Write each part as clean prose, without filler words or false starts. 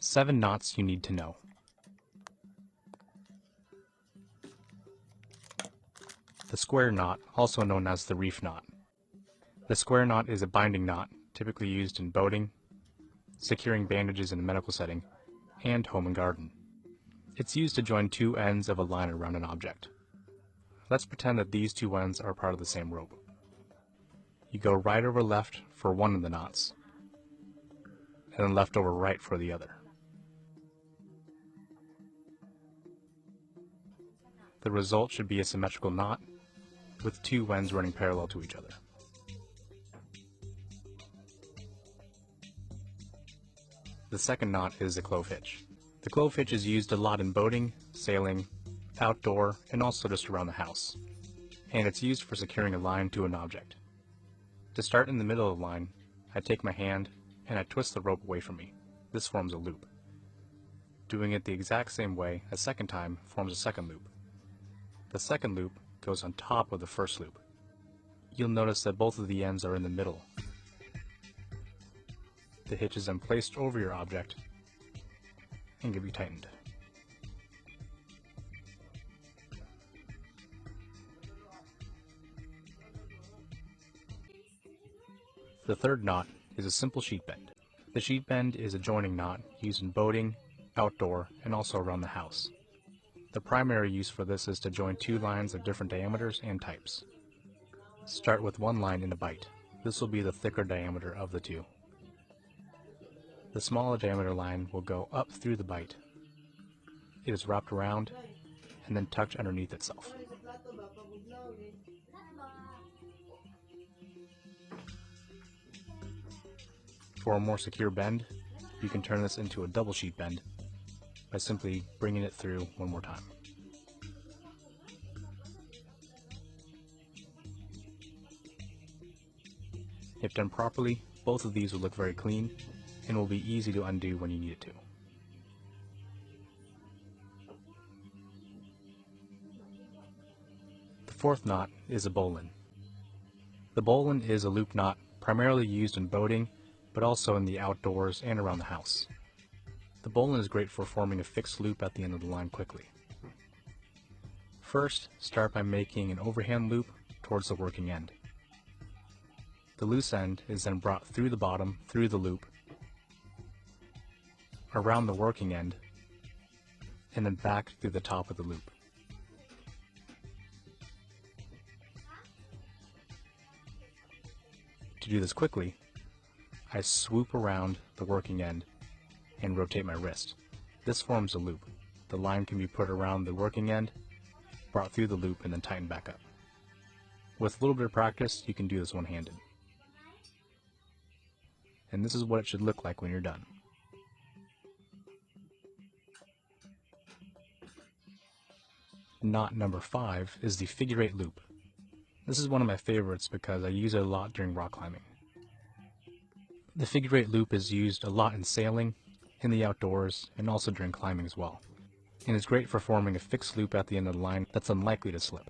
7 knots you need to know. The square knot, also known as the reef knot. The square knot is a binding knot, typically used in boating, securing bandages in a medical setting, and home and garden. It's used to join two ends of a line around an object. Let's pretend that these two ends are part of the same rope. You go right over left for one of the knots, and then left over right for the other. The result should be a symmetrical knot with two ends running parallel to each other. The second knot is the clove hitch. The clove hitch is used a lot in boating, sailing, outdoor, and also just around the house. And it's used for securing a line to an object. To start in the middle of the line, I take my hand and I twist the rope away from me. This forms a loop. Doing it the exact same way a second time forms a second loop. The second loop goes on top of the first loop. You'll notice that both of the ends are in the middle. The hitch is then placed over your object and can be tightened. The third knot is a simple sheet bend. The sheet bend is a joining knot used in boating, outdoor, and also around the house. The primary use for this is to join two lines of different diameters and types. Start with one line in a bight. This will be the thicker diameter of the two. The smaller diameter line will go up through the bight. It is wrapped around and then tucked underneath itself. For a more secure bend, you can turn this into a double sheet bend by simply bringing it through one more time. If done properly, both of these will look very clean and will be easy to undo when you need it to. The fourth knot is a bowline. The bowline is a loop knot primarily used in boating, but also in the outdoors and around the house. The bowline is great for forming a fixed loop at the end of the line quickly. First, start by making an overhand loop towards the working end. The loose end is then brought through the bottom, through the loop, around the working end, and then back through the top of the loop. To do this quickly, I swoop around the working end and rotate my wrist. This forms a loop. The line can be put around the working end, brought through the loop, and then tightened back up. With a little bit of practice, you can do this one-handed. And this is what it should look like when you're done. Knot number 5 is the figure 8 loop. This is one of my favorites because I use it a lot during rock climbing. The figure 8 loop is used a lot in sailing, in the outdoors, and also during climbing as well. And it's great for forming a fixed loop at the end of the line that's unlikely to slip.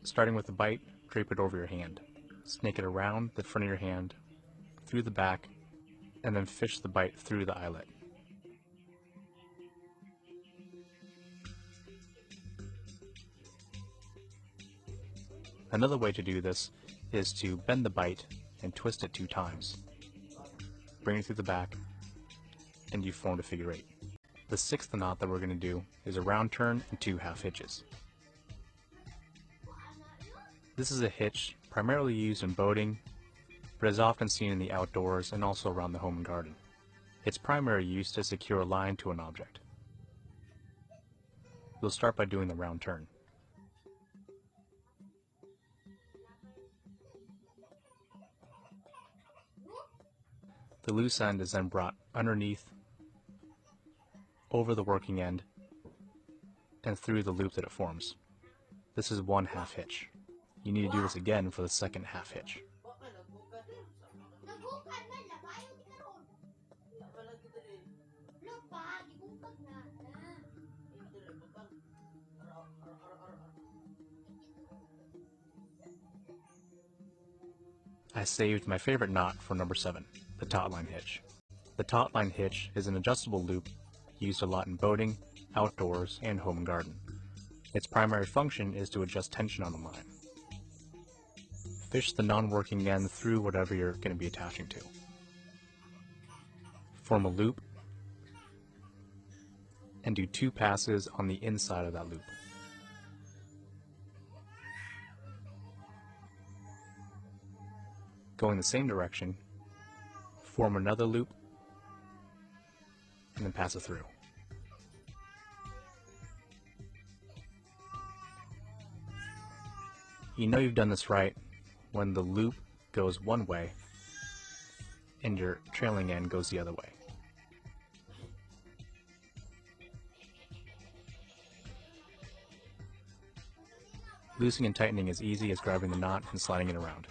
Starting with the bight, drape it over your hand. Snake it around the front of your hand, through the back, and then fish the bight through the eyelet. Another way to do this is to bend the bight and twist it 2 times. Bring it through the back, and you've formed a figure 8. The 6th knot that we're going to do is a round turn and 2 half hitches. This is a hitch primarily used in boating, but is often seen in the outdoors and also around the home and garden. Its primary use is to secure a line to an object. We'll start by doing the round turn. The loose end is then brought underneath, over the working end, and through the loop that it forms. This is 1 half hitch. You need to do this again for the second half hitch. I saved my favorite knot for number 7, the taut line hitch. The taut line hitch is an adjustable loop used a lot in boating, outdoors, and home and garden. Its primary function is to adjust tension on the line. Fish the non-working end through whatever you're going to be attaching to. Form a loop and do 2 passes on the inside of that loop. Go in the same direction, form another loop, and then pass it through. You know you've done this right when the loop goes one way and your trailing end goes the other way. Loosing and tightening is easy as grabbing the knot and sliding it around.